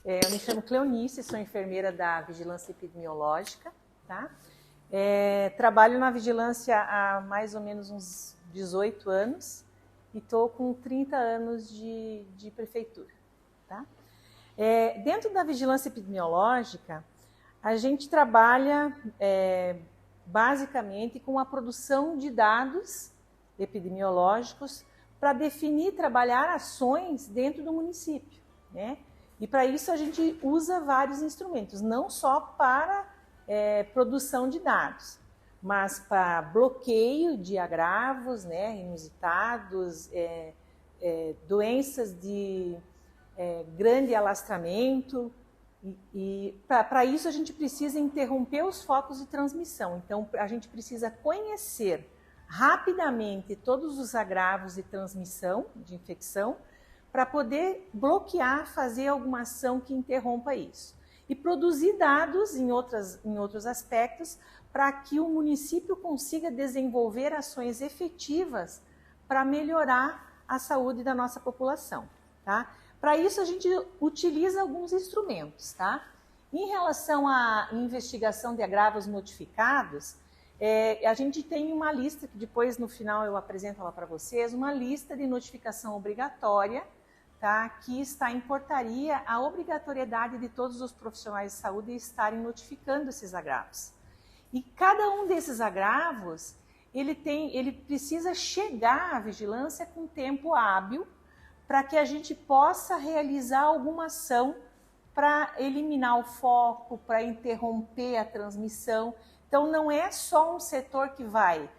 Eu me chamo Cleonice, sou enfermeira da Vigilância Epidemiológica, tá? Trabalho na vigilância há mais ou menos uns 18 anos e estou com 30 anos de prefeitura, tá? Dentro da vigilância epidemiológica, a gente trabalha basicamente com a produção de dados epidemiológicos para definir, trabalhar ações dentro do município, né? E para isso a gente usa vários instrumentos, não só para produção de dados, mas para bloqueio de agravos, né, inusitados, doenças de grande alastramento. E para isso a gente precisa interromper os focos de transmissão. Então a gente precisa conhecer rapidamente todos os agravos de transmissão, de infecção, para poder bloquear, fazer alguma ação que interrompa isso. E produzir dados em outros aspectos para que o município consiga desenvolver ações efetivas para melhorar a saúde da nossa população, tá? Para isso a gente utiliza alguns instrumentos, tá? Em relação à investigação de agravos notificados, a gente tem uma lista, que depois no final eu apresento ela para vocês, uma lista de notificação obrigatória, tá? Que está em portaria a obrigatoriedade de todos os profissionais de saúde estarem notificando esses agravos. E cada um desses agravos, ele precisa chegar à vigilância com tempo hábil para que a gente possa realizar alguma ação para eliminar o foco, para interromper a transmissão. Então, não é só um setor que vai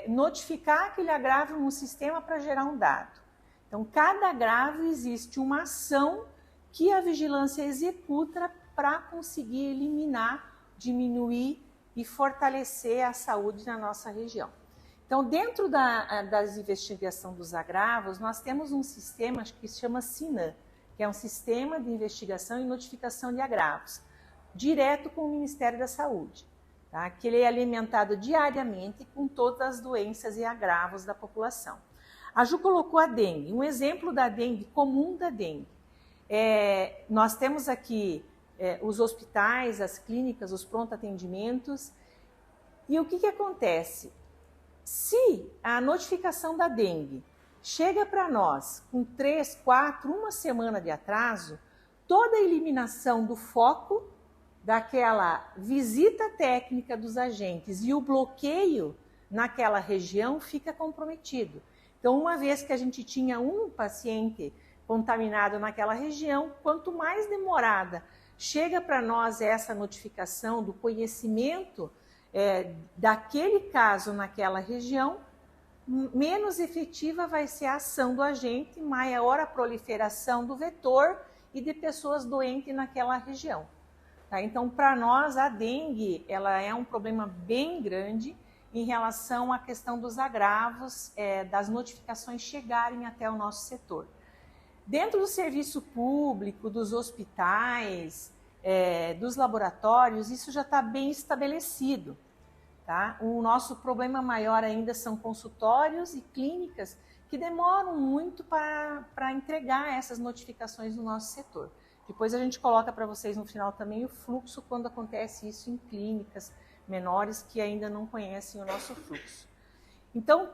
notificar aquele agravo no sistema para gerar um dado. Então, cada agravo existe uma ação que a vigilância executa para conseguir eliminar, diminuir e fortalecer a saúde na nossa região. Então, dentro das investigações dos agravos, nós temos um sistema que se chama SINAM, que é um sistema de investigação e notificação de agravos, direto com o Ministério da Saúde, tá? Que ele é alimentado diariamente com todas as doenças e agravos da população. A Ju colocou a dengue, um exemplo da dengue, comum da dengue. Nós temos aqui os hospitais, as clínicas, os pronto-atendimentos. E o que acontece? Se a notificação da dengue chega para nós com 3, 4, uma semana de atraso, toda a eliminação do foco, daquela visita técnica dos agentes e o bloqueio naquela região fica comprometido. Então, uma vez que a gente tinha um paciente contaminado naquela região, quanto mais demorada chega para nós essa notificação do conhecimento daquele caso naquela região, menos efetiva vai ser a ação do agente, maior a proliferação do vetor e de pessoas doentes naquela região. Tá? Então, para nós, a dengue ela é um problema bem grande em relação à questão dos agravos, das notificações chegarem até o nosso setor. Dentro do serviço público, dos hospitais, dos laboratórios, isso já está bem estabelecido, tá? O nosso problema maior ainda são consultórios e clínicas que demoram muito para entregar essas notificações no nosso setor. Depois a gente coloca para vocês no final também o fluxo quando acontece isso em clínicas menores que ainda não conhecem o nosso fluxo. Então,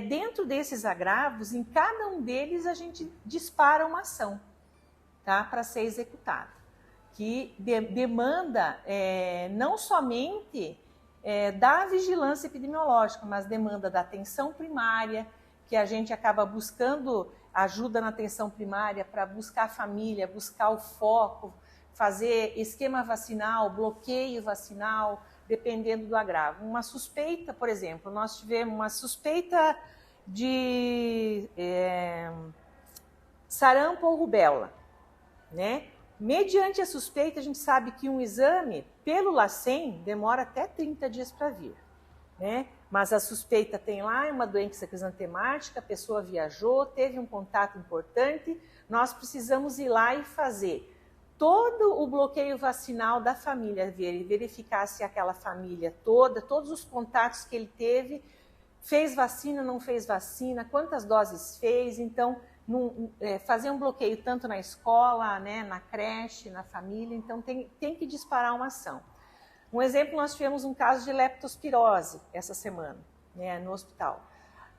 dentro desses agravos, em cada um deles a gente dispara uma ação, tá, para ser executada, que demanda não somente da vigilância epidemiológica, mas demanda da atenção primária, que a gente acaba buscando ajuda na atenção primária para buscar a família, buscar o foco, fazer esquema vacinal, bloqueio vacinal, dependendo do agravo. Uma suspeita, por exemplo, nós tivemos uma suspeita de sarampo ou rubéola, né? Mediante a suspeita, a gente sabe que um exame pelo LACEN demora até 30 dias para vir, né? Mas a suspeita tem lá uma doença crisantemática, a pessoa viajou, teve um contato importante, nós precisamos ir lá e fazer todo o bloqueio vacinal da família, verificar se aquela família toda, todos os contatos que ele teve, fez vacina, não fez vacina, quantas doses fez. Então, fazer um bloqueio tanto na escola, né, na creche, na família, então tem que disparar uma ação. Um exemplo, nós tivemos um caso de leptospirose essa semana, né, no hospital.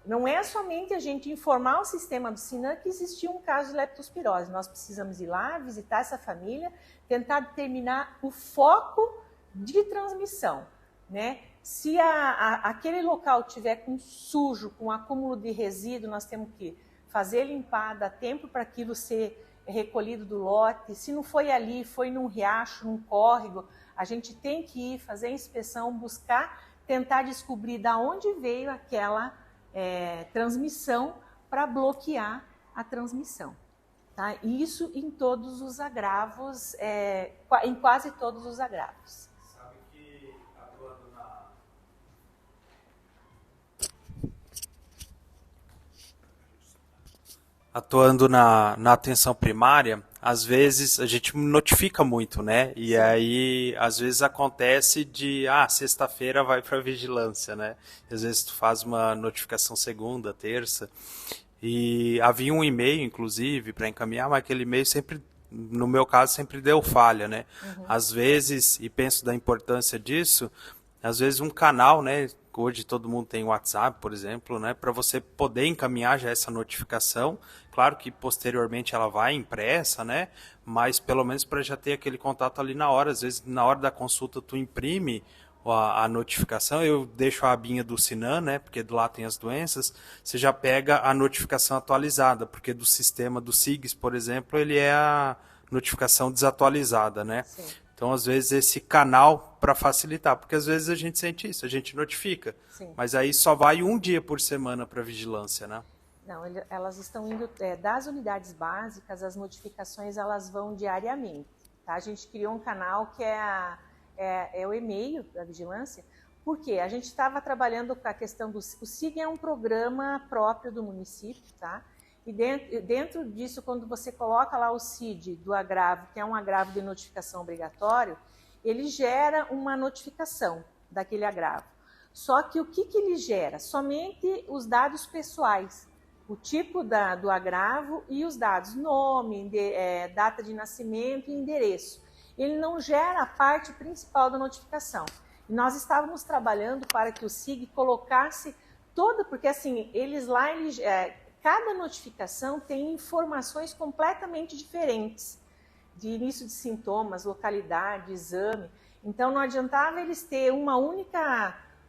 Não é somente a gente informar o sistema do SINAM que existia um caso de leptospirose. Nós precisamos ir lá, visitar essa família, tentar determinar o foco de transmissão, né? Se aquele local tiver com sujo, com acúmulo de resíduo, nós temos que fazer limpar, dar tempo para aquilo ser recolhido do lote. Se não foi ali, foi num riacho, num córrego, a gente tem que ir fazer a inspeção, buscar, tentar descobrir de onde veio aquela transmissão para bloquear a transmissão. Tá? Isso em todos os agravos, em quase todos os agravos. Sabe que atuando na atenção primária, às vezes a gente notifica muito, né? E Sim. aí, às vezes acontece de, sexta-feira vai para vigilância, né? Às vezes tu faz uma notificação segunda, terça, e havia um e-mail, inclusive, para encaminhar, mas aquele e-mail sempre, no meu caso, sempre deu falha, né? Uhum. Às vezes, e penso da importância disso, às vezes um canal, né? Hoje todo mundo tem WhatsApp, por exemplo, né? Para você poder encaminhar já essa notificação. Claro que posteriormente ela vai impressa, né? Mas pelo menos para já ter aquele contato ali na hora. Às vezes na hora da consulta tu imprime a notificação. Eu deixo a abinha do SINAM, né? Porque do lá tem as doenças. Você já pega a notificação atualizada, porque do sistema do SIGS, por exemplo, ele é a notificação desatualizada, né? Sim. Então, às vezes, esse canal para facilitar, porque às vezes a gente sente isso, a gente notifica, Sim. mas aí só vai um dia por semana para vigilância, né? Não, elas estão indo, das unidades básicas, as notificações elas vão diariamente. Tá? A gente criou um canal que é o e-mail da vigilância, porque a gente estava trabalhando com a questão do... O SIG é um programa próprio do município, tá? E dentro disso, quando você coloca lá o CID do agravo, que é um agravo de notificação obrigatório, ele gera uma notificação daquele agravo. Só que o que ele gera? Somente os dados pessoais, o tipo do agravo e os dados, nome, data de nascimento e endereço. Ele não gera a parte principal da notificação. E nós estávamos trabalhando para que o SIG colocasse toda, porque assim, cada notificação tem informações completamente diferentes, de início de sintomas, localidade, exame. Então, não adiantava eles ter um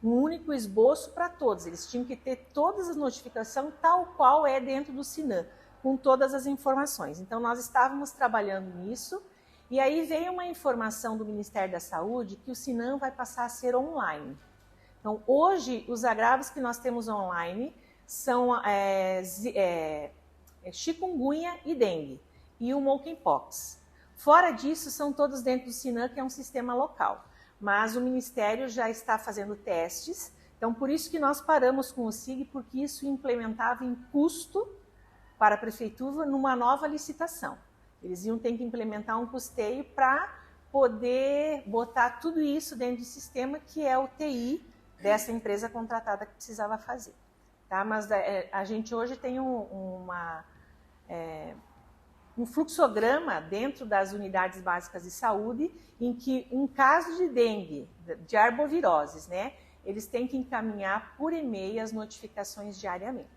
único esboço para todos. Eles tinham que ter todas as notificações tal qual é dentro do SINAM, com todas as informações. Então, nós estávamos trabalhando nisso, e aí veio uma informação do Ministério da Saúde que o SINAM vai passar a ser online. Então, hoje, os agravos que nós temos online são chikungunya e dengue, e o monkeypox. Fora disso, são todos dentro do SINAM, que é um sistema local. Mas o Ministério já está fazendo testes, então por isso que nós paramos com o SIG, porque isso implementava em custo para a Prefeitura numa nova licitação. Eles iam ter que implementar um custeio para poder botar tudo isso dentro do sistema, que é o TI dessa empresa contratada que precisava fazer. Tá? Mas a gente hoje tem um fluxograma dentro das unidades básicas de saúde em que um caso de dengue, de arboviroses, né, eles têm que encaminhar por e-mail as notificações diariamente.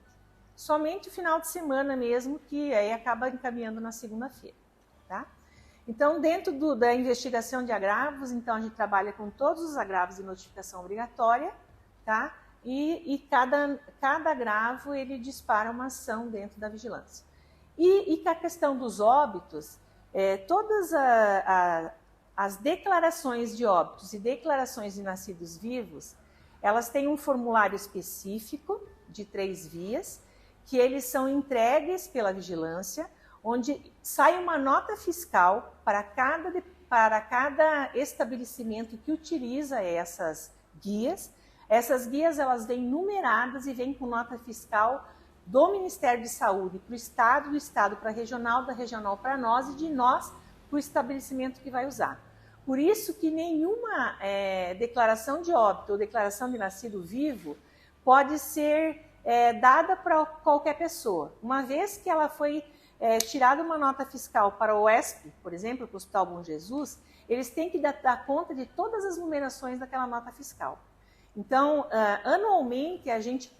Somente o final de semana mesmo, que aí acaba encaminhando na segunda-feira. Tá? Então, dentro da investigação de agravos, então a gente trabalha com todos os agravos de notificação obrigatória, tá? E cada agravo ele dispara uma ação dentro da vigilância. E com a questão dos óbitos, todas as declarações de óbitos e declarações de nascidos vivos, elas têm um formulário específico de 3 vias, que eles são entregues pela vigilância, onde sai uma nota fiscal para cada estabelecimento que utiliza essas guias. Essas guias elas vêm numeradas e vêm com nota fiscal do Ministério de Saúde para o Estado, do Estado para a regional, da regional para nós e de nós para o estabelecimento que vai usar. Por isso que nenhuma declaração de óbito ou declaração de nascido vivo pode ser dada para qualquer pessoa. Uma vez que ela foi tirada uma nota fiscal para o OESP, por exemplo, para o Hospital Bom Jesus, eles têm que dar conta de todas as numerações daquela nota fiscal. Então, anualmente, a gente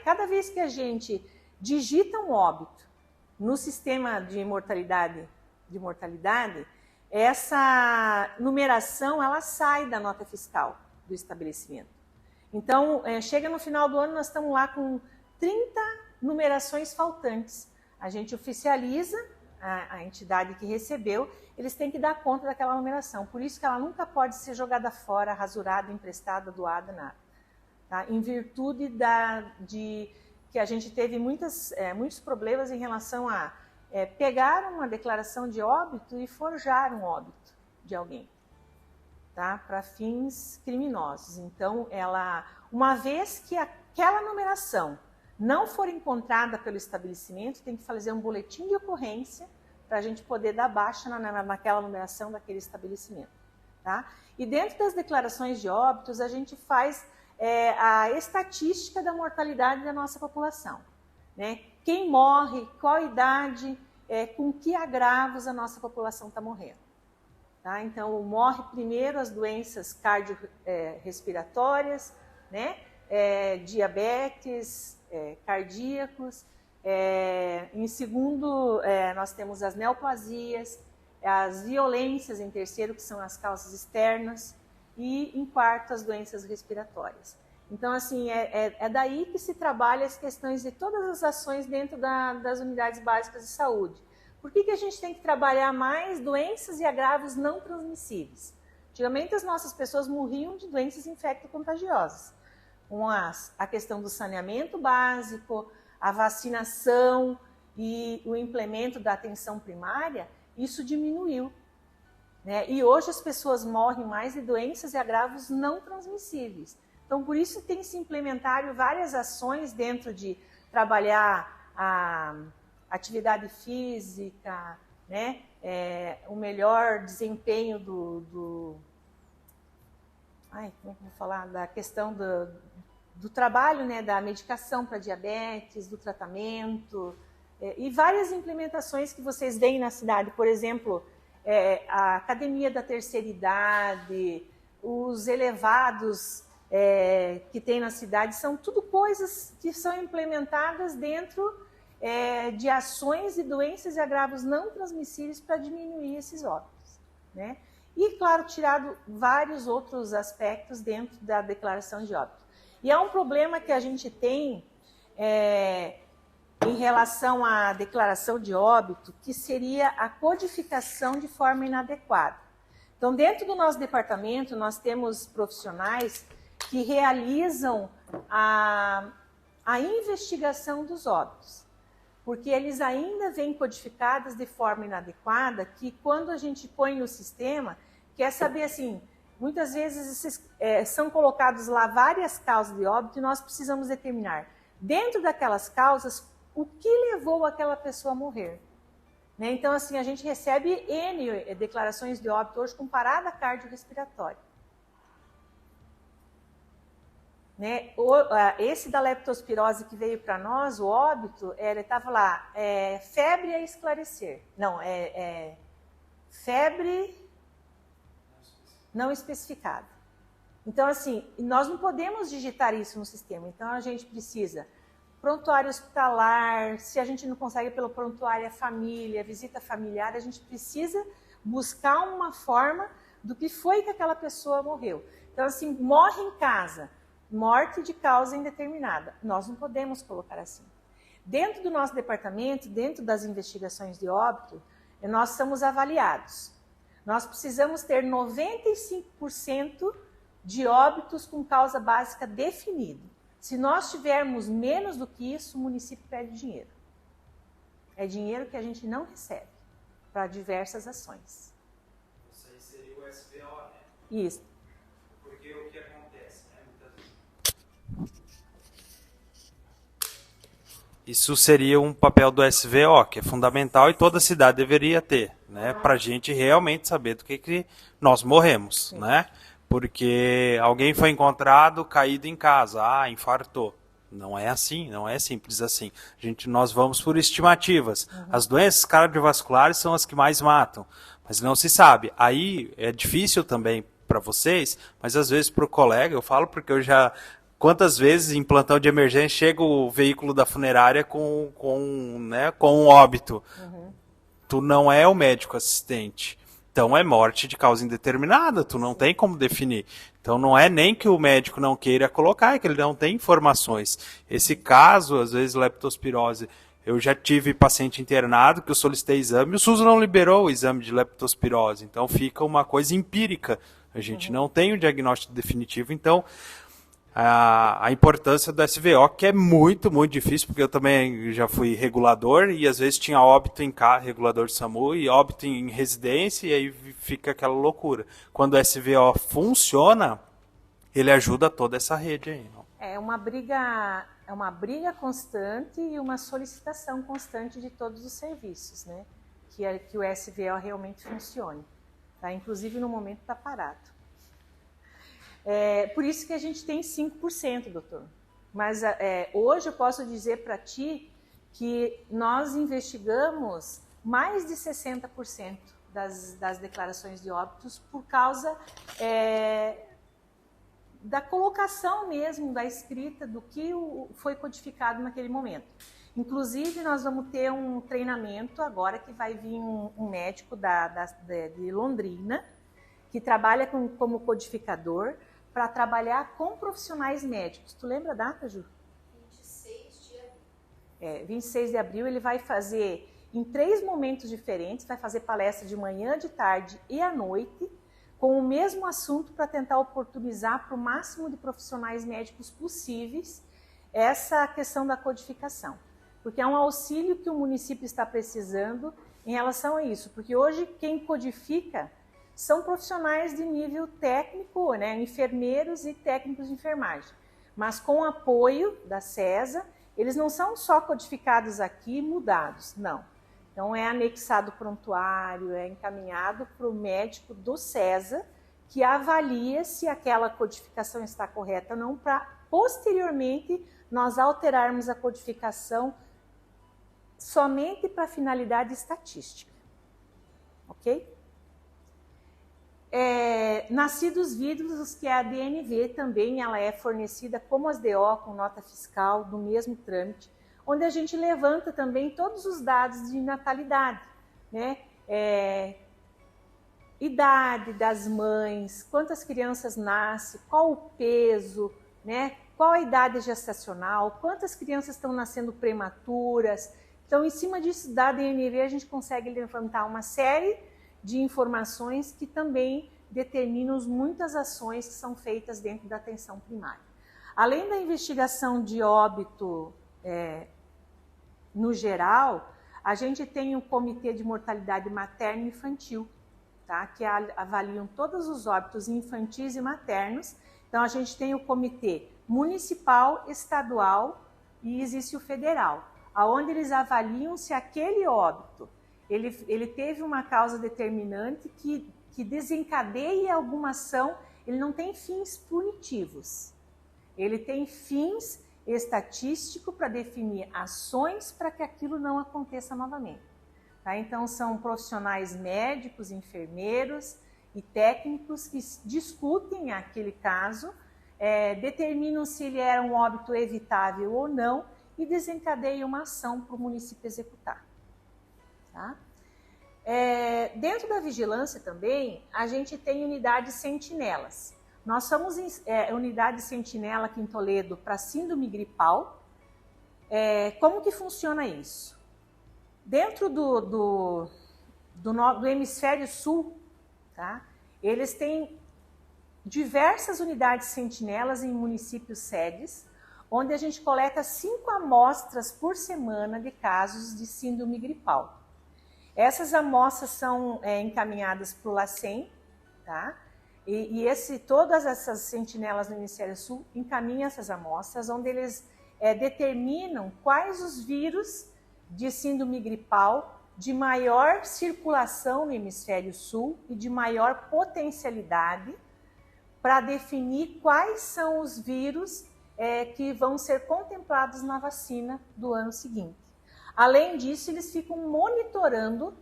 cada vez que a gente digita um óbito no sistema de mortalidade, essa numeração ela sai da nota fiscal do estabelecimento. Então, chega no final do ano, nós estamos lá com 30 numerações faltantes. A gente oficializa a entidade que recebeu, eles têm que dar conta daquela numeração. Por isso que ela nunca pode ser jogada fora, rasurada, emprestada, doada, nada. Tá? Em virtude que a gente teve muitos problemas em relação a pegar uma declaração de óbito e forjar um óbito de alguém, tá? Para fins criminosos. Então, uma vez que aquela numeração não for encontrada pelo estabelecimento, tem que fazer um boletim de ocorrência para a gente poder dar baixa naquela numeração daquele estabelecimento. Tá? E dentro das declarações de óbitos, a gente faz a estatística da mortalidade da nossa população. Né? Quem morre, qual a idade, com que agravos a nossa população está morrendo. Tá? Então, morre primeiro as doenças cardiorrespiratórias, né? Diabetes, cardíacos. Em segundo, nós temos as neoplasias, as violências em terceiro, que são as causas externas, e em quarto, as doenças respiratórias. Então, assim, daí que se trabalha as questões de todas as ações dentro das unidades básicas de saúde. Por que a gente tem que trabalhar mais doenças e agravos não transmissíveis? Antigamente, as nossas pessoas morriam de doenças infecto-contagiosas. A questão do saneamento básico, a vacinação e o implemento da atenção primária, isso diminuiu. Né? E hoje as pessoas morrem mais de doenças e agravos não transmissíveis. Então, por isso tem se implementado várias ações dentro de trabalhar a atividade física, né? O melhor desempenho como é que eu vou falar? Da questão do trabalho, né? Da medicação para diabetes, do tratamento, e várias implementações que vocês veem na cidade. Por exemplo, a academia da terceira idade, os elevados que tem na cidade, são tudo coisas que são implementadas dentro de ações de doenças e agravos não transmissíveis para diminuir esses óbitos. Né? E, claro, tirado vários outros aspectos dentro da declaração de óbito. E há um problema que a gente tem em relação à declaração de óbito, que seria a codificação de forma inadequada. Então, dentro do nosso departamento, nós temos profissionais que realizam a investigação dos óbitos, porque eles ainda vêm codificados de forma inadequada, que quando a gente põe no sistema, quer saber assim, muitas vezes são colocados lá várias causas de óbito e nós precisamos determinar, dentro daquelas causas, o que levou aquela pessoa a morrer. Né? Então, assim, a gente recebe N declarações de óbito hoje com parada cardiorrespiratória. Né? Esse da leptospirose que veio para nós, o óbito, ele estava lá, febre a esclarecer. Não, febre não especificada. Então, assim, nós não podemos digitar isso no sistema. Então, a gente precisa prontuário hospitalar, se a gente não consegue pelo prontuário família, visita familiar, a gente precisa buscar uma forma do que foi que aquela pessoa morreu. Então, assim, morre em casa, morte de causa indeterminada. Nós não podemos colocar assim. Dentro do nosso departamento, dentro das investigações de óbito, nós somos avaliados. Nós precisamos ter 95% de óbitos com causa básica definida. Se nós tivermos menos do que isso, o município perde dinheiro. É dinheiro que a gente não recebe para diversas ações. Isso aí seria o SVO, né? Isso. Porque o que acontece, né? Isso seria um papel do SVO, que é fundamental e toda cidade deveria ter, né? Para a gente realmente saber do que nós morremos, sim, né? Porque alguém foi encontrado caído em casa, infartou, Não é assim, não é simples assim. Nós vamos por estimativas. As doenças cardiovasculares são as que mais matam, mas não se sabe. Aí é difícil também para vocês, mas às vezes para o colega, eu falo porque eu já... Quantas vezes em plantão de emergência chega o veículo da funerária com um óbito? Tu não é o médico assistente. Então é morte de causa indeterminada, tu não tem como definir. Então não é nem que o médico não queira colocar, é que ele não tem informações. Esse caso, às vezes, leptospirose, eu já tive paciente internado que eu solicitei exame, o SUS não liberou o exame de leptospirose. Então fica uma coisa empírica. A gente não tem o diagnóstico definitivo, então a importância do SVO, que é muito, muito difícil, porque eu também já fui regulador e às vezes tinha óbito em regulador de SAMU e óbito em residência e aí fica aquela loucura. Quando o SVO funciona, ele ajuda toda essa rede aí. É uma briga constante e uma solicitação constante de todos os serviços, né? Que o SVO realmente funcione. Tá? Inclusive no momento está parado. Por isso que a gente tem 5%, doutor. Mas hoje eu posso dizer para ti que nós investigamos mais de 60% das declarações de óbitos por causa da colocação mesmo, da escrita, do que foi codificado naquele momento. Inclusive, nós vamos ter um treinamento agora que vai vir um médico de Londrina, que trabalha como codificador, para trabalhar com profissionais médicos. Tu lembra a data, Ju? 26 de abril. 26 de abril ele vai fazer em 3 momentos diferentes, vai fazer palestra de manhã, de tarde e à noite, com o mesmo assunto para tentar oportunizar para o máximo de profissionais médicos possíveis essa questão da codificação. Porque é um auxílio que o município está precisando em relação a isso. Porque hoje quem codifica são profissionais de nível técnico, né, enfermeiros e técnicos de enfermagem. Mas com o apoio da CESA, eles não são só codificados aqui e mudados, não. Então é anexado o prontuário, é encaminhado para o médico do CESA, que avalia se aquela codificação está correta ou não, para posteriormente nós alterarmos a codificação somente para finalidade estatística. Ok? Nascidos vivos, que é a DNV também, ela é fornecida como as DO, com nota fiscal, do mesmo trâmite, onde a gente levanta também todos os dados de natalidade, né? Idade das mães, quantas crianças nascem, qual o peso, né? Qual a idade gestacional, quantas crianças estão nascendo prematuras. Então, em cima disso, da DNV, a gente consegue levantar uma série de informações que também determinam muitas ações que são feitas dentro da atenção primária. Além da investigação de óbito no geral, a gente tem um comitê de mortalidade materna e infantil, tá? Que avaliam todos os óbitos infantis e maternos. Então, a gente tem o comitê municipal, estadual e existe o federal, onde eles avaliam se aquele óbito ele teve uma causa determinante que desencadeia alguma ação. Ele não tem fins punitivos, ele tem fins estatísticos para definir ações para que aquilo não aconteça novamente. Tá? Então, são profissionais médicos, enfermeiros e técnicos que discutem aquele caso, determinam se ele era um óbito evitável ou não e desencadeiam uma ação para o município executar. Tá? Dentro da vigilância também, a gente tem unidades sentinelas. Nós somos unidade sentinela aqui em Toledo para síndrome gripal. Como que funciona isso? Dentro do hemisfério sul, tá? Eles têm diversas unidades sentinelas em municípios sedes, onde a gente coleta 5 amostras por semana de casos de síndrome gripal. Essas amostras são encaminhadas para o LACEN, tá? E todas essas sentinelas no Hemisfério Sul encaminham essas amostras, onde eles determinam quais os vírus de síndrome gripal de maior circulação no Hemisfério Sul e de maior potencialidade, para definir quais são os vírus que vão ser contemplados na vacina do ano seguinte. Além disso, eles ficam monitorando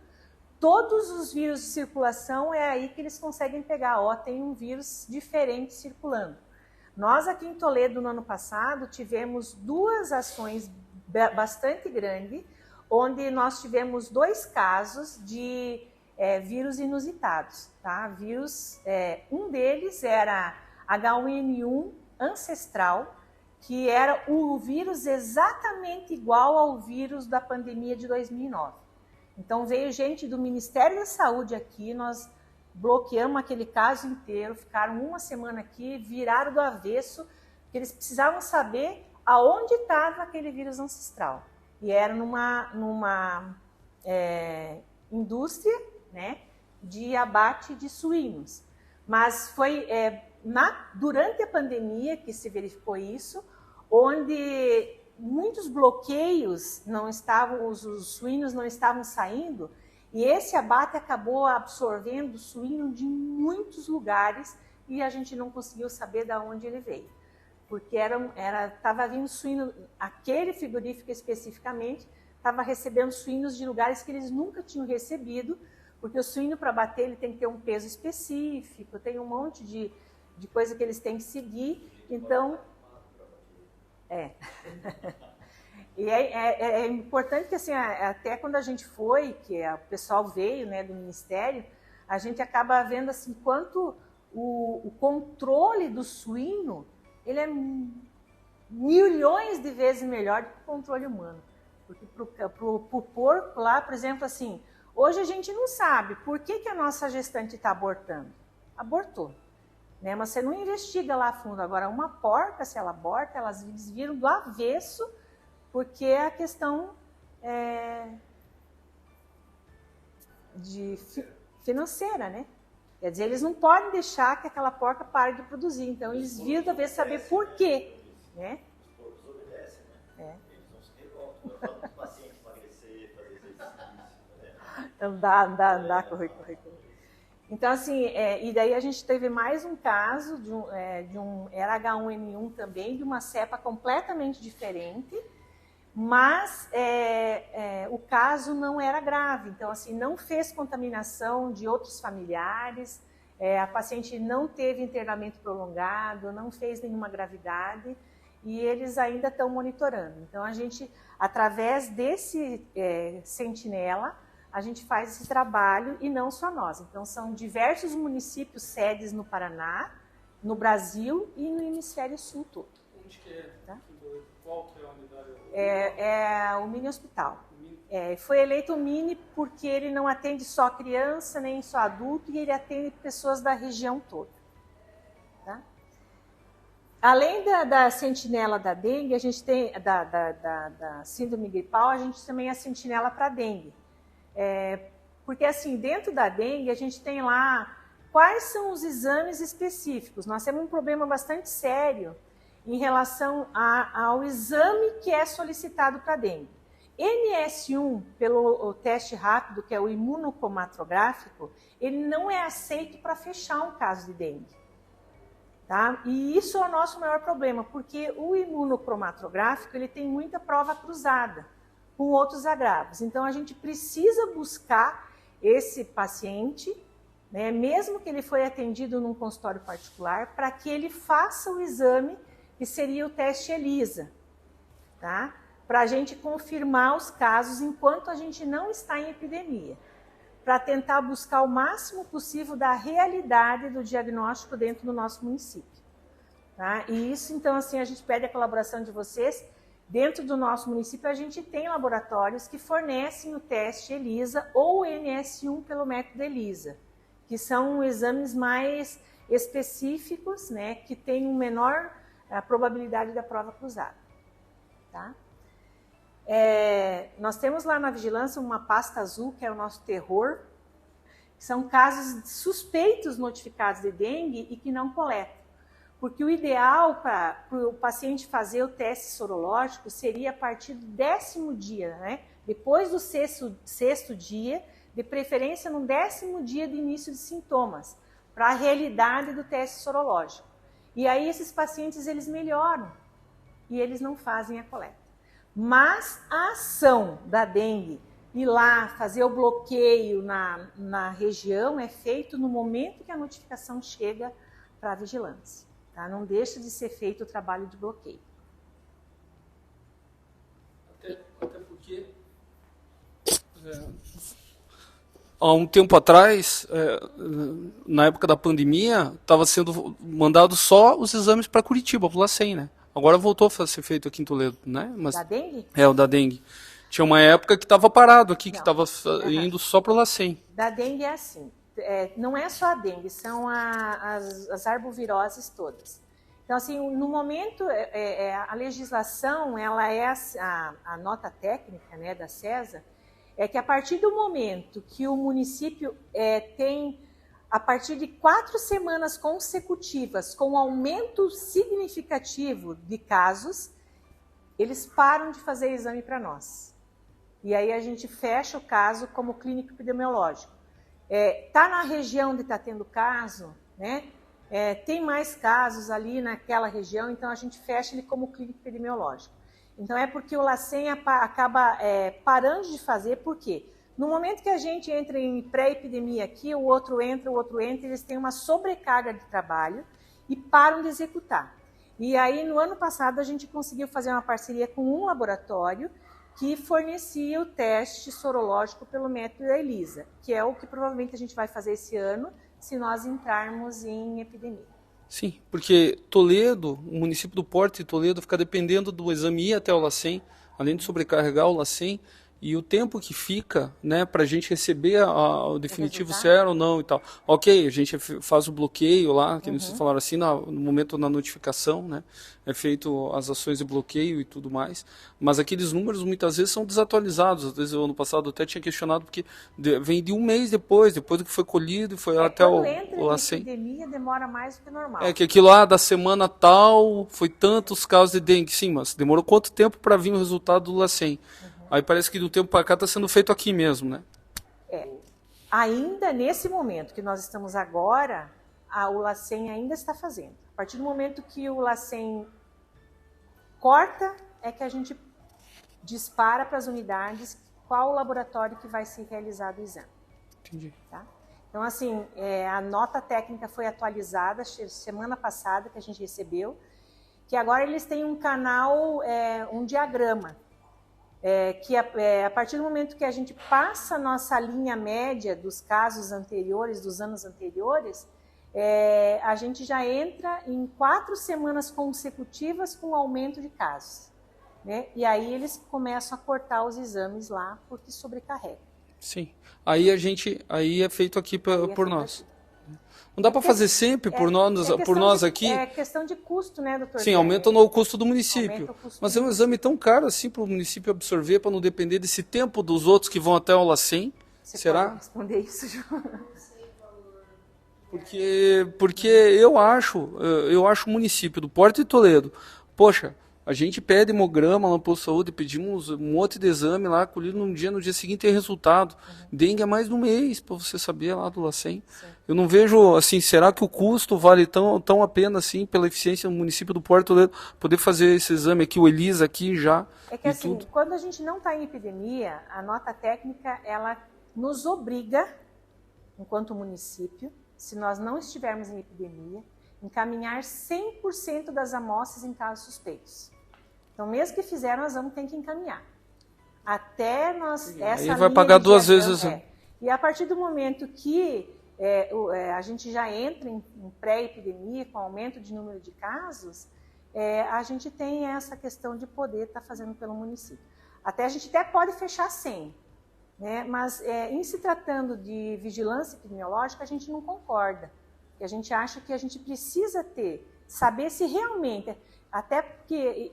todos os vírus de circulação, é aí que eles conseguem pegar, tem um vírus diferente circulando. Nós aqui em Toledo, no ano passado, tivemos 2 ações bastante grandes, onde nós tivemos 2 casos de vírus inusitados. Tá? Um deles era H1N1 ancestral, que era o vírus exatamente igual ao vírus da pandemia de 2009. Então veio gente do Ministério da Saúde aqui, nós bloqueamos aquele caso inteiro, ficaram 1 semana aqui, viraram do avesso, porque eles precisavam saber aonde estava aquele vírus ancestral. E era numa indústria, né, de abate de suínos. Mas foi durante a pandemia que se verificou isso, onde muitos bloqueios não estavam, os suínos não estavam saindo, e esse abate acabou absorvendo suíno de muitos lugares e a gente não conseguiu saber de onde ele veio. Porque estava vindo suíno, aquele frigorífico especificamente, estava recebendo suínos de lugares que eles nunca tinham recebido, porque o suíno para bater ele tem que ter um peso específico, tem um monte de coisa que eles têm que seguir, então... E é importante que, assim, até quando a gente foi, que o pessoal veio, né, do Ministério, a gente acaba vendo assim, quanto o controle do suíno, ele é milhões de vezes melhor do que o controle humano. Porque para o porco lá, por exemplo, assim, hoje a gente não sabe por que a nossa gestante está abortando. Abortou. Né? Mas você não investiga lá a fundo. Agora, uma porca, se ela aborta, elas viram do avesso, porque a questão financeira, né? Quer dizer, eles não podem deixar que aquela porca pare de produzir. Então, eles viram do avesso saber por quê. Né? Os porcos obedecem, né? Eles não se revoltam. Eu falo para o paciente emagrecer, fazer exercício. Então, dá, corre. Então, assim, e daí a gente teve mais um caso era H1N1 também, de uma cepa completamente diferente, mas o caso não era grave. Então, assim, não fez contaminação de outros familiares, a paciente não teve internamento prolongado, não fez nenhuma gravidade, e eles ainda estão monitorando. Então, a gente, através desse sentinela, a gente faz esse trabalho, e não só nós. Então, são diversos municípios sedes no Paraná, no Brasil e no Hemisfério Sul todo. Onde que é? Tá? Qual que é a unidade? É o Mini Hospital. Foi eleito o Mini porque ele não atende só criança, nem só adulto, e ele atende pessoas da região toda. Tá? Além da sentinela da dengue, a gente tem, da síndrome gripal, a gente também é a sentinela para dengue. Porque assim, dentro da dengue a gente tem lá quais são os exames específicos. Nós temos um problema bastante sério em relação ao exame que é solicitado para dengue. NS1, pelo teste rápido, que é o imunocromatográfico, ele não é aceito para fechar um caso de dengue. Tá? E isso é o nosso maior problema, porque o imunocromatográfico ele tem muita prova cruzada com outros agravos. Então, a gente precisa buscar esse paciente, né, mesmo que ele foi atendido num consultório particular, para que ele faça o exame, que seria o teste ELISA, tá? Para a gente confirmar os casos enquanto a gente não está em epidemia, para tentar buscar o máximo possível da realidade do diagnóstico dentro do nosso município. Tá? E isso, então, assim, a gente pede a colaboração de vocês. Dentro do nosso município, a gente tem laboratórios que fornecem o teste ELISA ou NS1 pelo método ELISA, que são exames mais específicos, né, que têm uma menor probabilidade da prova cruzada. Tá? Nós temos lá na vigilância uma pasta azul, que é o nosso terror, que são casos suspeitos notificados de dengue e que não coletam. Porque o ideal para o paciente fazer o teste sorológico seria a partir do 10º dia, né? Depois do sexto dia, de preferência no 10º dia de início de sintomas, para a realidade do teste sorológico. E aí esses pacientes eles melhoram, e eles não fazem a coleta. Mas a ação da dengue, ir lá fazer o bloqueio na região, é feito no momento que a notificação chega para a vigilância. Tá? Não deixa de ser feito o trabalho de bloqueio. Até porque, há um tempo atrás, na época da pandemia, estava sendo mandado só os exames para Curitiba, para o LACEN, né? Agora voltou a ser feito aqui em Toledo, né? Mas, Da dengue? o da dengue. Tinha uma época que estava parado aqui, que Não. estava indo só para o LACEN. Da dengue é assim, não é só a dengue, são as arboviroses todas. Então, assim, no momento, a legislação, ela é a nota técnica, né, da CESA, é que a partir do momento que o município tem, a partir de 4 semanas consecutivas, com aumento significativo de casos, eles param de fazer exame para nós. E aí a gente fecha o caso como clínico epidemiológico. Tá na região onde está tendo caso, né? Tem mais casos ali naquela região, então a gente fecha ele como clínico epidemiológico. Então é porque o LACEN acaba parando de fazer, por quê? No momento que a gente entra em pré-epidemia aqui, o outro entra, eles têm uma sobrecarga de trabalho e param de executar. E aí, no ano passado, a gente conseguiu fazer uma parceria com um laboratório que fornecia o teste sorológico pelo método ELISA, que é o que provavelmente a gente vai fazer esse ano, se nós entrarmos em epidemia. Sim, porque Toledo, o município do Porto de Toledo, fica dependendo do exame ir até o LACEN, além de sobrecarregar o LACEN, e o tempo que fica, né, para a gente receber o definitivo se é ou não e tal. Ok, a gente faz o bloqueio lá, que vocês falaram assim, no momento da notificação, né, é feito as ações de bloqueio e tudo mais, mas aqueles números muitas vezes são desatualizados. Às vezes, o ano passado até tinha questionado, porque vem de um mês depois do que foi colhido e foi até o LACEN. A epidemia demora mais do que normal. Que aquilo lá da semana tal, foi tantos casos de dengue. Sim, mas demorou quanto tempo para vir o resultado do LACEN? Aí parece que do tempo para cá está sendo feito aqui mesmo, né? Ainda nesse momento que nós estamos agora, o LACEN ainda está fazendo. A partir do momento que o LACEN corta, é que a gente dispara para as unidades qual o laboratório que vai ser realizado o exame. Entendi. Tá? Então, assim, a nota técnica foi atualizada semana passada, que a gente recebeu, que agora eles têm um canal, um diagrama, que a partir do momento que a gente passa a nossa linha média dos casos anteriores, dos anos anteriores, a gente já entra em 4 semanas consecutivas com aumento de casos. Né? E aí eles começam a cortar os exames lá, porque sobrecarrega. Sim. Aí é feito aqui por nós. Não dá para fazer sempre por nós aqui? É questão de custo, né, doutor? Sim, aumenta o custo do município. Mas é um município. exame tão caro assim para o município absorver, para não depender desse tempo dos outros que vão até o LACEN. Você será? Pode responder isso, João? Porque eu acho o município do Porto de Toledo, poxa, a gente pede hemograma lá no posto de saúde, pedimos um monte de exame lá, colhido no dia seguinte tem resultado. Dengue é mais de um mês, para você saber lá do LACEN. Eu não vejo, assim, será que o custo vale tão a pena, assim, pela eficiência do município do Porto de Toledo, poder fazer esse exame aqui, o ELISA aqui já, É que assim, quando a gente não está em epidemia, a nota técnica, ela nos obriga, enquanto município, se nós não estivermos em epidemia, encaminhar 100% das amostras em casos suspeitos. Então, mesmo que fizer, nós vamos ter que encaminhar. Até nós... Aí vai pagar 2 vezes. E a partir do momento que a gente já entra em pré-epidemia, com aumento de número de casos, a gente tem essa questão de poder estar fazendo pelo município. A gente até pode fechar sem, né? Mas em se tratando de vigilância epidemiológica, a gente não concorda. A gente acha que a gente precisa saber se realmente, até porque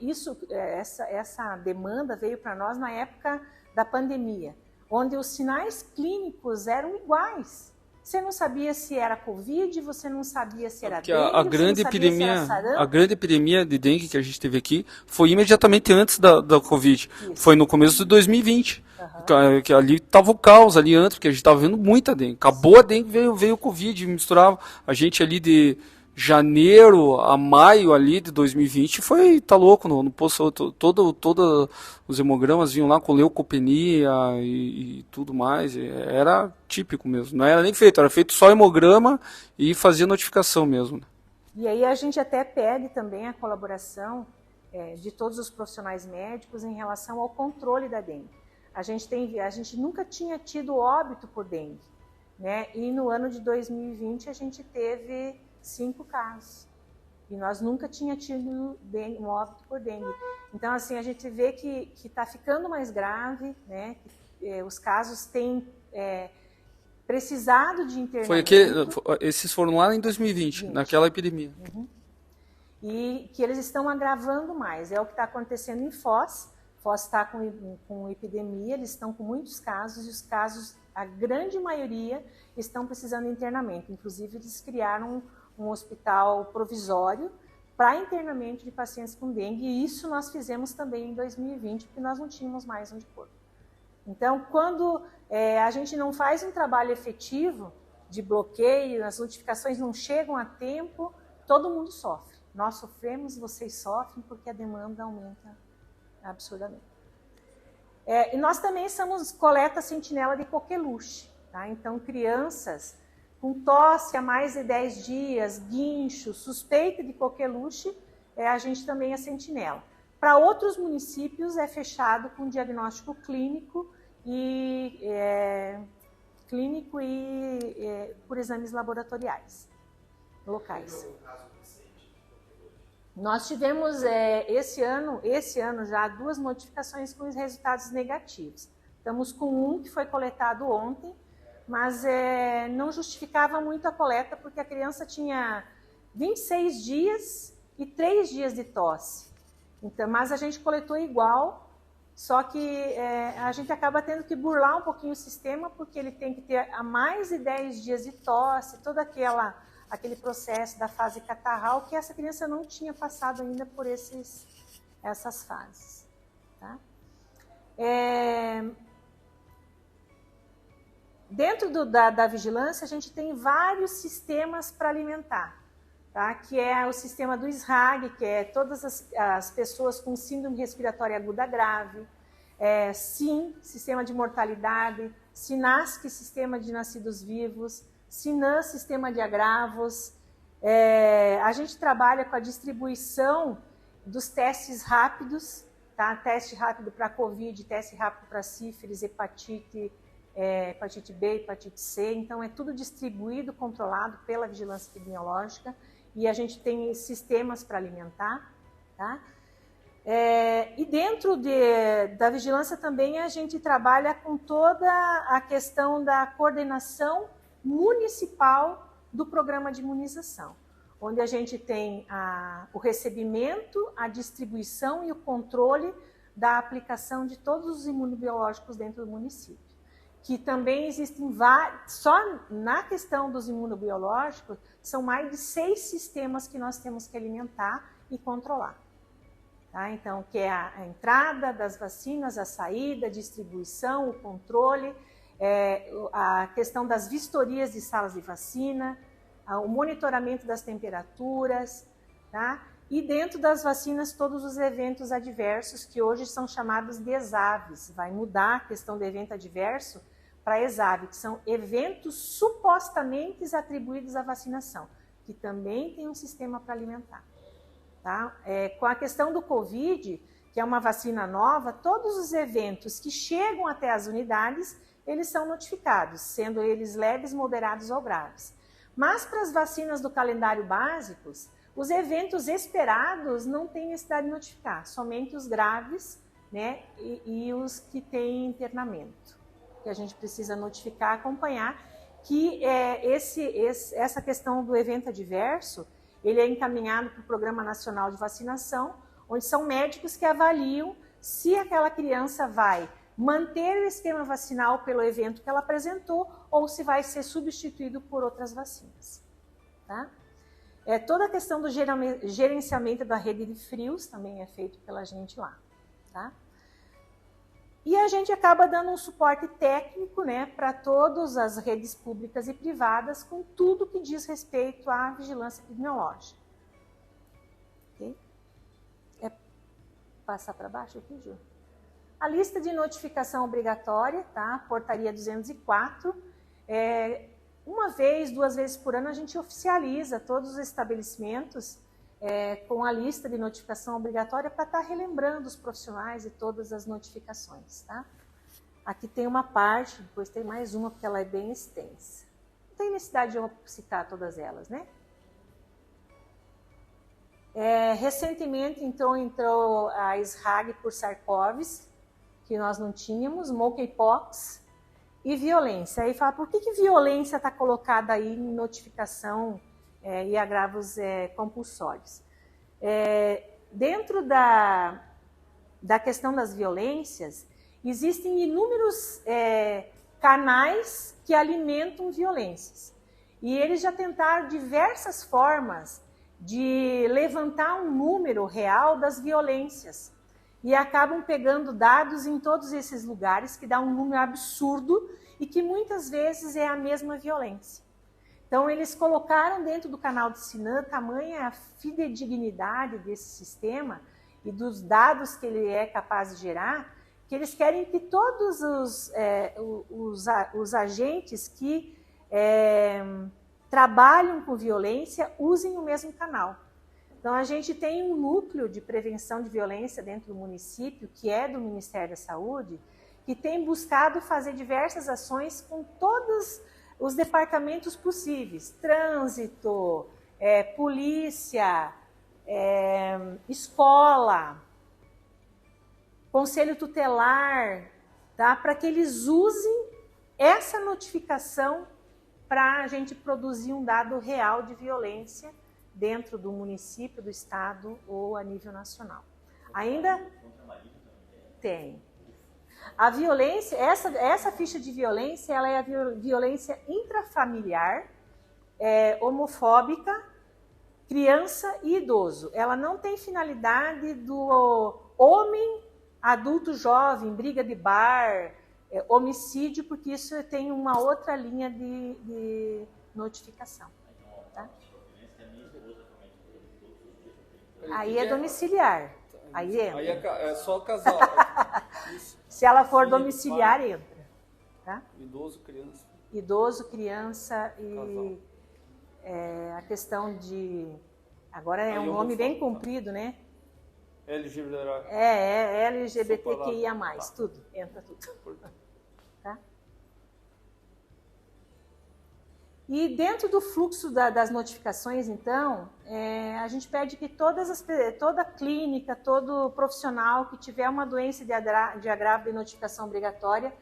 essa demanda veio para nós na época da pandemia, onde os sinais clínicos eram iguais. Você não sabia se era Covid, você não sabia se era dengue, a grande epidemia de dengue que a gente teve aqui foi imediatamente antes da Covid. Isso. Foi no começo de 2020. Que ali estava o caos ali antes, porque a gente estava vendo muita dengue. Acabou a dengue, veio o Covid, misturava a gente ali janeiro a maio ali de 2020 tá louco, no posto, todo os hemogramas vinham lá com leucopenia e tudo mais, era típico mesmo, não era nem feito, era feito só hemograma e fazia notificação mesmo. Né? E aí a gente até pede também a colaboração de todos os profissionais médicos em relação ao controle da dengue. A gente nunca tinha tido óbito por dengue, né? E no ano de 2020 a gente teve 5 casos. E nós nunca tinha tido um óbito por dengue. Então, assim, a gente vê que está ficando mais grave, né? Os casos têm precisado de internamento. Esses foram lá em 2020, naquela epidemia. Uhum. E que eles estão agravando mais. É o que está acontecendo em Foz. Foz está com epidemia, eles estão com muitos casos, e os casos, a grande maioria, estão precisando de internamento. Inclusive, eles criaram um hospital provisório para internamento de pacientes com dengue, e isso nós fizemos também em 2020, porque nós não tínhamos mais onde pôr. Então, quando a gente não faz um trabalho efetivo de bloqueio, as notificações não chegam a tempo, todo mundo sofre. Nós sofremos, vocês sofrem, porque a demanda aumenta absurdamente. E nós também somos coleta sentinela de coqueluche. Tá? Então, crianças com tosse há mais de 10 dias, guincho, suspeita de coqueluche, a gente também é sentinela. Para outros municípios é fechado com diagnóstico clínico e por exames laboratoriais locais. Nós tivemos esse ano já 2 notificações com os resultados negativos. Estamos com um que foi coletado ontem, mas não justificava muito a coleta, porque a criança tinha 26 dias e 3 dias de tosse. Então, mas a gente coletou igual, só que a gente acaba tendo que burlar um pouquinho o sistema, porque ele tem que ter a mais de 10 dias de tosse, todo aquele processo da fase catarral, que essa criança não tinha passado ainda por essas fases. Tá? Dentro da vigilância, a gente tem vários sistemas para alimentar, tá? Que é o sistema do SRAG, que é todas as pessoas com síndrome respiratória aguda grave, SIM, sistema de mortalidade, SINASC, sistema de nascidos vivos, SINAM, sistema de agravos. A gente trabalha com a distribuição dos testes rápidos, tá? Teste rápido para Covid, teste rápido para sífilis, hepatite B, hepatite C. Então, é tudo distribuído, controlado pela vigilância epidemiológica, e a gente tem sistemas para alimentar. Tá? E dentro da vigilância também a gente trabalha com toda a questão da coordenação municipal do programa de imunização, onde a gente tem o recebimento, a distribuição e o controle da aplicação de todos os imunobiológicos dentro do município. Que também existem só na questão dos imunobiológicos, são mais de 6 sistemas que nós temos que alimentar e controlar. Tá? Então, que é a entrada das vacinas, a saída, a distribuição, o controle, a questão das vistorias de salas de vacina, o monitoramento das temperaturas, tá? E dentro das vacinas, todos os eventos adversos, que hoje são chamados de ESAVs. Vai mudar a questão do evento adverso para ESAV, que são eventos supostamente atribuídos à vacinação, que também tem um sistema para alimentar. Tá? Com a questão do Covid, que é uma vacina nova, todos os eventos que chegam até as unidades, eles são notificados, sendo eles leves, moderados ou graves. Mas para as vacinas do calendário básicos, os eventos esperados não têm necessidade de notificar, somente os graves, né, e os que têm internamento, que a gente precisa notificar, acompanhar, que essa questão do evento adverso, ele é encaminhado para o Programa Nacional de Vacinação, onde são médicos que avaliam se aquela criança vai manter o esquema vacinal pelo evento que ela apresentou ou se vai ser substituído por outras vacinas. Tá? Toda a questão do gerenciamento da rede de frios também é feito pela gente lá. Tá? E a gente acaba dando um suporte técnico, né, para todas as redes públicas e privadas com tudo que diz respeito à vigilância epidemiológica. Okay? É passar para baixo aqui, Ju? A lista de notificação obrigatória, tá? Portaria 204. Uma vez, 2 vezes por ano, a gente oficializa todos os estabelecimentos com a lista de notificação obrigatória para estar relembrando os profissionais e todas as notificações, tá? Aqui tem uma parte, depois tem mais uma, porque ela é bem extensa. Não tem necessidade de eu citar todas elas, né? Recentemente, então, entrou a SRAG por SARS-CoV, que nós não tínhamos, monkeypox e violência. Aí fala, por que violência está colocada aí em notificação e agravos compulsórios? Dentro da questão das violências, existem inúmeros canais que alimentam violências. E eles já tentaram diversas formas de levantar um número real das violências. E acabam pegando dados em todos esses lugares, que dá um número absurdo e que muitas vezes é a mesma violência. Então, eles colocaram dentro do canal do Sinan tamanha a fidedignidade desse sistema e dos dados que ele é capaz de gerar, que eles querem que todos os agentes que trabalham com violência usem o mesmo canal. Então, a gente tem um núcleo de prevenção de violência dentro do município, que é do Ministério da Saúde, que tem buscado fazer diversas ações com todos os departamentos possíveis. Trânsito, polícia, escola, conselho tutelar, tá? Para que eles usem essa notificação para a gente produzir um dado real de violência dentro do município, do estado ou a nível nacional. Ainda tem. A violência, essa ficha de violência, ela é a violência intrafamiliar, homofóbica, criança e idoso. Ela não tem finalidade do homem, adulto jovem, briga de bar, homicídio, porque isso tem uma outra linha de notificação. Tá? Aí é domiciliar. Aí entra. Aí é só o casal. Se ela for domiciliar, entra. Tá? Idoso, criança e a questão de... Agora é um nome bem comprido, né? LGBTQIA+, tudo. Entra tudo. Tá? E dentro do fluxo das notificações, então, a gente pede que toda clínica, todo profissional que tiver uma doença de agravo de notificação obrigatória,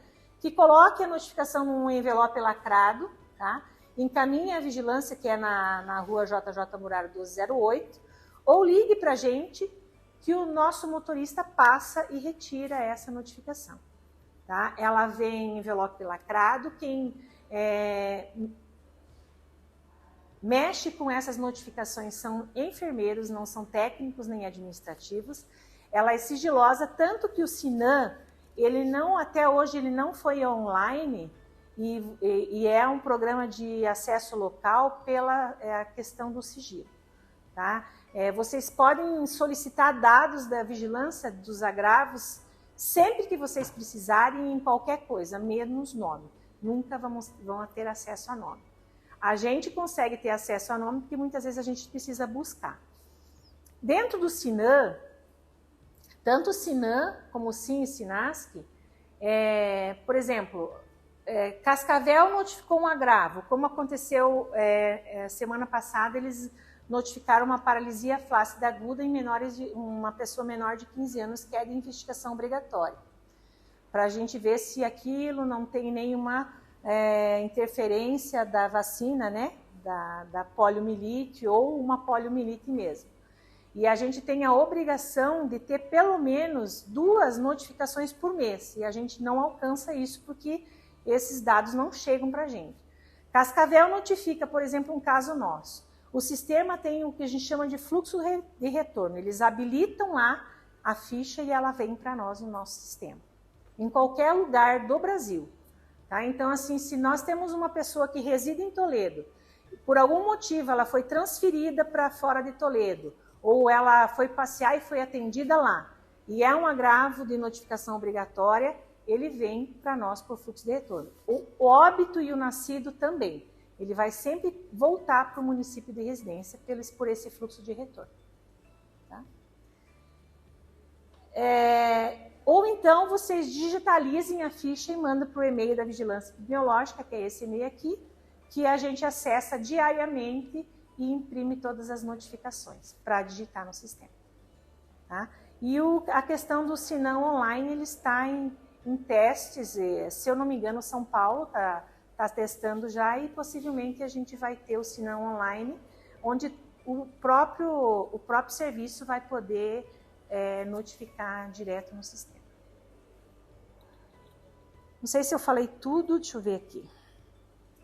que coloque a notificação num envelope lacrado, tá? Encaminhe a vigilância, que é na rua JJ Muraro 1208, ou ligue para a gente, que o nosso motorista passa e retira essa notificação. Tá? Ela vem em envelope lacrado, quem mexe com essas notificações são enfermeiros, não são técnicos nem administrativos. Ela é sigilosa, tanto que o Sinan, até hoje ele não foi online e é um programa de acesso local pela questão do sigilo. Tá? Vocês podem solicitar dados da vigilância dos agravos sempre que vocês precisarem em qualquer coisa, menos nome. Nunca vão ter acesso a nome. A gente consegue ter acesso a nome porque muitas vezes a gente precisa buscar. Dentro do Sinan, tanto o Sinan como o Sim e Sinasc, por exemplo, Cascavel notificou um agravo. Como aconteceu semana passada, eles notificaram uma paralisia flácida aguda em uma pessoa menor de 15 anos, que é de investigação obrigatória. Para a gente ver se aquilo não tem nenhuma interferência da vacina, né, da poliomielite ou uma poliomielite mesmo. E a gente tem a obrigação de ter pelo menos 2 notificações por mês, e a gente não alcança isso porque esses dados não chegam para a gente. Cascavel notifica, por exemplo, um caso nosso. O sistema tem o que a gente chama de fluxo de retorno. Eles habilitam lá a ficha e ela vem para nós no nosso sistema. em qualquer lugar do Brasil. Tá? Então, assim, se nós temos uma pessoa que reside em Toledo, por algum motivo ela foi transferida para fora de Toledo, ou ela foi passear e foi atendida lá, e é um agravo de notificação obrigatória, ele vem para nós por fluxo de retorno. O óbito e o nascido também. Ele vai sempre voltar para o município de residência por esse fluxo de retorno. Tá? Ou então vocês digitalizem a ficha e mandam para o e-mail da Vigilância Epidemiológica, que é esse e-mail aqui, que a gente acessa diariamente e imprime todas as notificações para digitar no sistema. Tá? E a questão do Sinão online, ele está em testes, se eu não me engano, São Paulo está testando já, e possivelmente a gente vai ter o Sinão online, onde o próprio serviço vai poder notificar direto no sistema. Não sei se eu falei tudo, deixa eu ver aqui.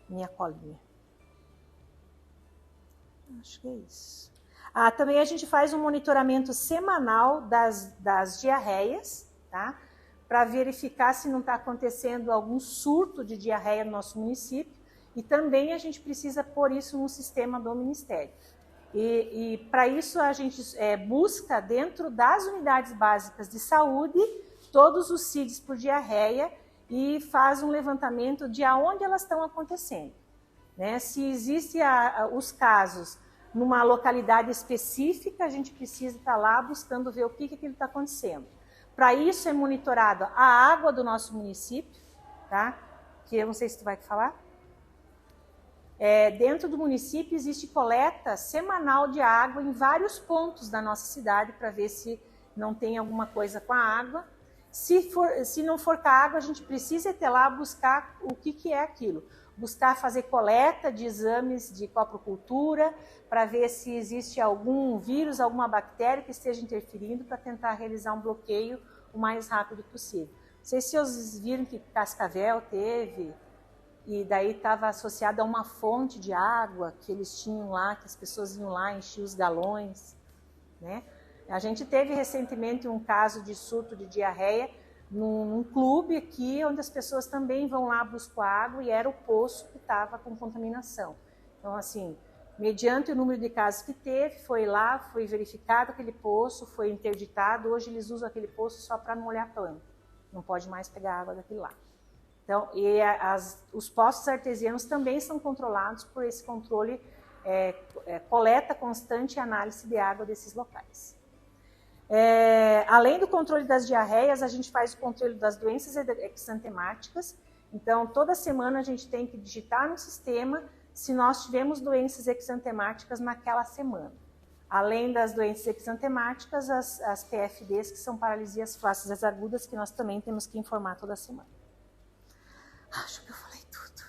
Minha colinha. Acho que é isso. Também a gente faz um monitoramento semanal das diarreias, tá? Para verificar se não está acontecendo algum surto de diarreia no nosso município, e também a gente precisa pôr isso no sistema do Ministério. E para isso a gente busca dentro das unidades básicas de saúde todos os CIDs por diarreia e faz um levantamento de aonde elas estão acontecendo. Né? Se existem os casos numa localidade específica, a gente precisa estar lá buscando ver o que está acontecendo. Para isso é monitorado a água do nosso município, tá? Que eu não sei se tu vai falar. Dentro do município existe coleta semanal de água em vários pontos da nossa cidade para ver se não tem alguma coisa com a água. Se não for com a água, a gente precisa ir lá buscar o que é aquilo. Buscar fazer coleta de exames de coprocultura para ver se existe algum vírus, alguma bactéria que esteja interferindo, para tentar realizar um bloqueio o mais rápido possível. Não sei se vocês viram que Cascavel teve, e daí estava associado a uma fonte de água que eles tinham lá, que as pessoas iam lá, enchiam os galões, né? A gente teve recentemente um caso de surto de diarreia num clube aqui, onde as pessoas também vão lá buscar água, e era o poço que estava com contaminação. Então, assim, mediante o número de casos que teve, foi lá, foi verificado aquele poço, foi interditado. Hoje eles usam aquele poço só para molhar a planta, não pode mais pegar água daquele lá. Então, os poços artesianos também são controlados por esse controle, coleta constante e análise de água desses locais. Além do controle das diarreias, a gente faz o controle das doenças exantemáticas. Então, toda semana a gente tem que digitar no sistema se nós tivemos doenças exantemáticas naquela semana. Além das doenças exantemáticas, as PFDs, que são paralisias flácidas agudas, que nós também temos que informar toda semana. Acho que eu falei tudo.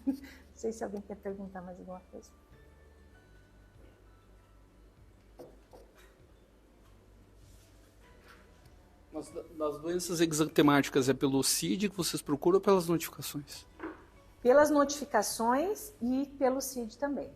Não sei se alguém quer perguntar mais alguma coisa. Mas das doenças exantemáticas é pelo CID que vocês procuram ou pelas notificações? Pelas notificações e pelo CID também.